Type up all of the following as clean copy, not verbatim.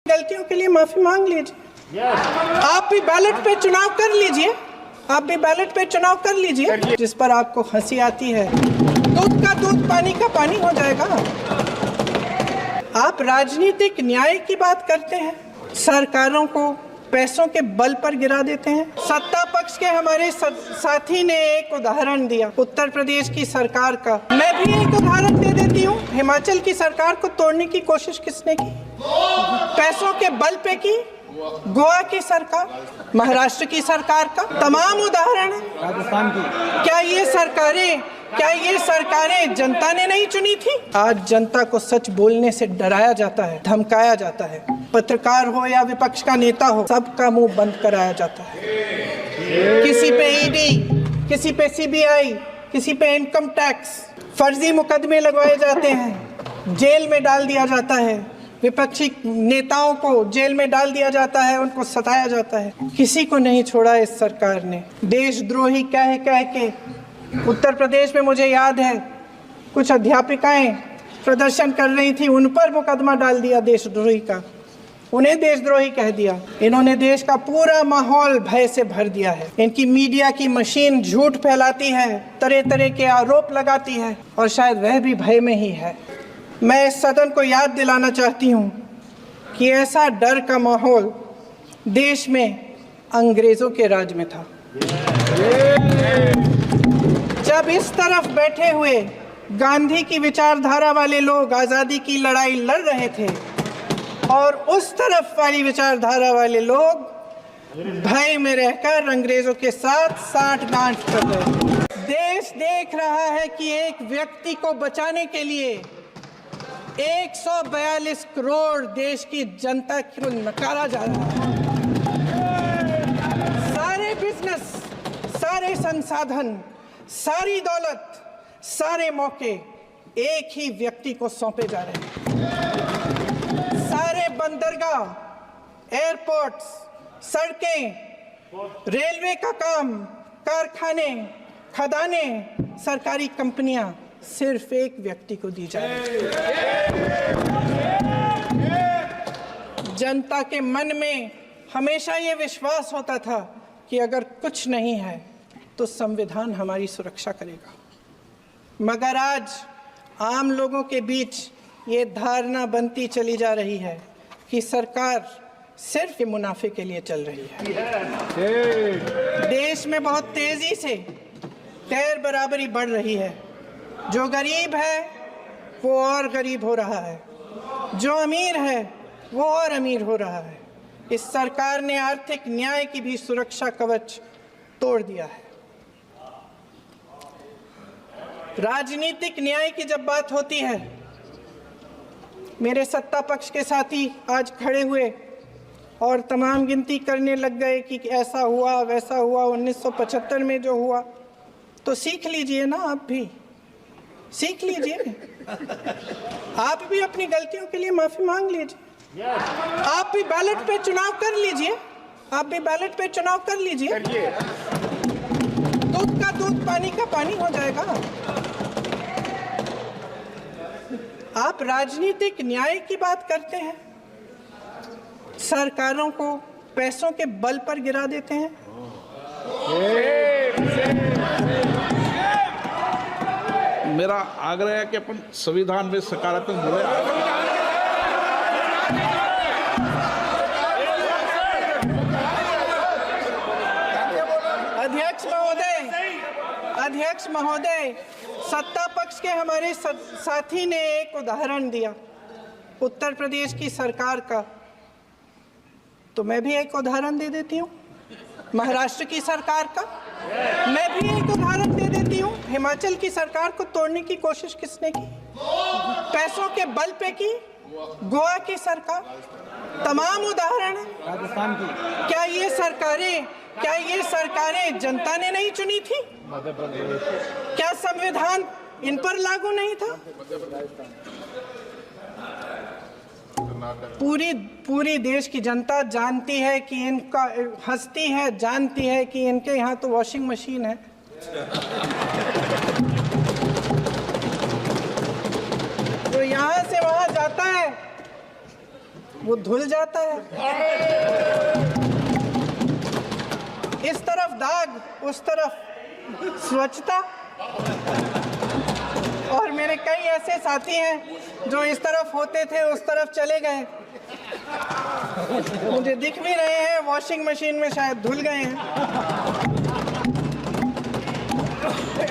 गलतियों के लिए माफी मांग लीजिए। आप भी बैलेट पे चुनाव कर लीजिए, आप भी बैलेट पे चुनाव कर लीजिए। जिस पर आपको हंसी आती है, दूध का दूध पानी का पानी हो जाएगा। आप राजनीतिक न्याय की बात करते हैं, सरकारों को पैसों के बल पर गिरा देते हैं। सत्ता पक्ष के हमारे साथी ने एक उदाहरण दिया उत्तर प्रदेश की सरकार का। मैं भी एक उदाहरण दे देती हूँ। हिमाचल की सरकार को तोड़ने की कोशिश किसने की? पैसों के बल पे की। गोवा की सरकार, महाराष्ट्र की सरकार का तमाम उदाहरण है। राजस्थान की क्या ये सरकारें जनता ने नहीं चुनी थी? आज जनता को सच बोलने से डराया जाता है, धमकाया जाता है। पत्रकार हो या विपक्ष का नेता हो, सबका मुंह बंद कराया जाता है। किसी पे ईडी, किसी पे सीबीआई, किसी पे इनकम टैक्स, फर्जी मुकदमे लगवाए जाते हैं, जेल में डाल दिया जाता है। विपक्षी नेताओं को जेल में डाल दिया जाता है, उनको सताया जाता है। किसी को नहीं छोड़ा इस सरकार ने। देशद्रोही कह के उत्तर प्रदेश में मुझे याद है कुछ अध्यापिकाएं प्रदर्शन कर रही थी, उन पर मुकदमा डाल दिया देशद्रोही का, उन्हें देशद्रोही कह दिया। इन्होंने देश का पूरा माहौल भय से भर दिया है। इनकी मीडिया की मशीन झूठ फैलाती है, तरह तरह के आरोप लगाती है, और शायद वह भी भय में ही है। मैं इस सदन को याद दिलाना चाहती हूँ कि ऐसा डर का माहौल देश में अंग्रेजों के राज में था। जब इस तरफ बैठे हुए गांधी की विचारधारा वाले लोग आज़ादी की लड़ाई लड़ रहे थे, और उस तरफ वाली विचारधारा वाले लोग भय में रहकर अंग्रेजों के साथ साठ-गांठ कर रहे थे। देश देख रहा है कि एक व्यक्ति को बचाने के लिए 142 करोड़ देश की जनता को नकारा जा रहा है। सारे बिजनेस, सारे संसाधन, सारी दौलत, सारे मौके एक ही व्यक्ति को सौंपे जा रहे हैं। सारे बंदरगाह, एयरपोर्ट्स, सड़कें, रेलवे का काम, कारखाने, खदानें, सरकारी कंपनियां सिर्फ एक व्यक्ति को दी जा रही है। जनता के मन में हमेशा ये विश्वास होता था कि अगर कुछ नहीं है तो संविधान हमारी सुरक्षा करेगा, मगर आज आम लोगों के बीच ये धारणा बनती चली जा रही है कि सरकार सिर्फ मुनाफे के लिए चल रही है। देश में बहुत तेजी से गैर बराबरी बढ़ रही है। जो गरीब है वो और गरीब हो रहा है, जो अमीर है वो और अमीर हो रहा है। इस सरकार ने आर्थिक न्याय की भी सुरक्षा कवच तोड़ दिया है। राजनीतिक न्याय की जब बात होती है, मेरे सत्ता पक्ष के साथी आज खड़े हुए और तमाम गिनती करने लग गए कि ऐसा हुआ वैसा हुआ, 1975 में जो हुआ। तो सीख लीजिए ना, आप भी सीख लीजिए। आप भी अपनी गलतियों के लिए माफी मांग लीजिए। आप भी बैलेट पे चुनाव कर लीजिए, आप भी बैलेट पे चुनाव कर लीजिए। दूध का दूध पानी का पानी हो जाएगा। आप राजनीतिक न्याय की बात करते हैं, सरकारों को पैसों के बल पर गिरा देते हैं। मेरा आग्रह है कि अपन संविधान में सकारात्मक बोले। अध्यक्ष महोदय, सत्ता पक्ष के हमारे साथी ने एक उदाहरण दिया उत्तर प्रदेश की सरकार का, तो मैं भी एक उदाहरण दे देती हूँ महाराष्ट्र की सरकार का। मैं भी एक उदाहरण दे देती हूँ हिमाचल की सरकार को तोड़ने की कोशिश किसने की? पैसों के बल पे की। गोवा की सरकार, तमाम उदाहरण है। राजस्थान की क्या ये सरकारें जनता ने नहीं चुनी थी? क्या संविधान इन पर लागू नहीं था? पूरी देश की जनता जानती है कि इनका हंसती है, जानती है कि इनके यहाँ तो वॉशिंग मशीन है। तो यहाँ से वहाँ जाता है, वो धुल जाता है। इस तरफ दाग, उस तरफ स्वच्छता। और मेरे कई ऐसे साथी हैं जो इस तरफ होते थे उस तरफ चले गए, मुझे दिख भी रहे हैं, वॉशिंग मशीन में शायद धुल गए हैं।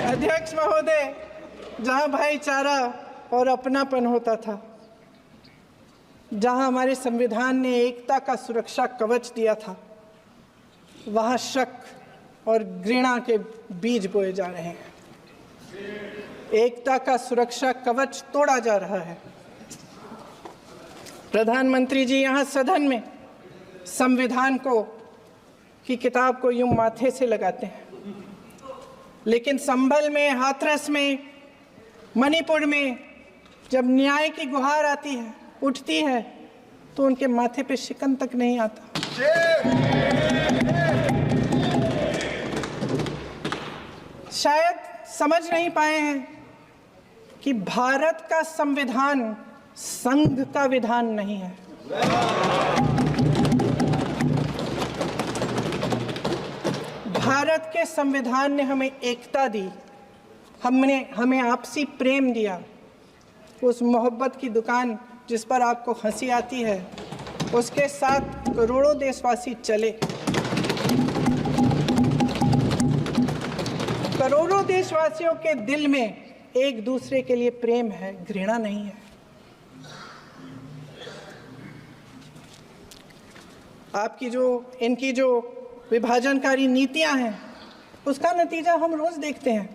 अध्यक्ष महोदय, जहां भाईचारा और अपनापन होता था, जहां हमारे संविधान ने एकता का सुरक्षा कवच दिया था, वहां शक और घृणा के बीज बोए जा रहे हैं। एकता का सुरक्षा कवच तोड़ा जा रहा है। प्रधानमंत्री जी यहाँ सदन में संविधान की किताब को यूं माथे से लगाते हैं, लेकिन संभल में, हाथरस में, मणिपुर में जब न्याय की गुहार आती है, उठती है, तो उनके माथे पे शिकन तक नहीं आता। शायद समझ नहीं पाए हैं कि भारत का संविधान संघ का विधान नहीं है। भारत के संविधान ने हमें एकता दी, हमें आपसी प्रेम दिया। उस मोहब्बत की दुकान जिस पर आपको हंसी आती है, उसके साथ करोड़ों देशवासी चले। करोड़ों देशवासियों के दिल में एक दूसरे के लिए प्रेम है, घृणा नहीं है। इनकी जो विभाजनकारी नीतियां हैं, उसका नतीजा हम रोज देखते हैं।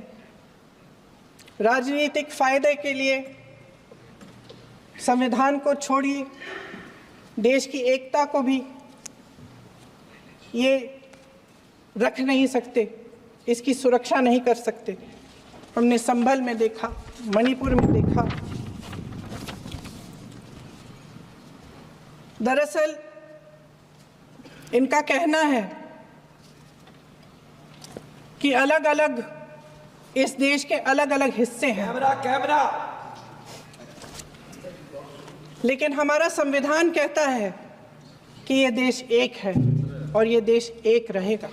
राजनीतिक फायदे के लिए संविधान को छोड़िए, देश की एकता को भी ये रख नहीं सकते, इसकी सुरक्षा नहीं कर सकते। हमने संभल में देखा, मणिपुर में देखा। दरअसल इनका कहना है कि अलग अलग इस देश के अलग अलग हिस्से हैं, लेकिन हमारा संविधान कहता है कि ये देश एक है और ये देश एक रहेगा।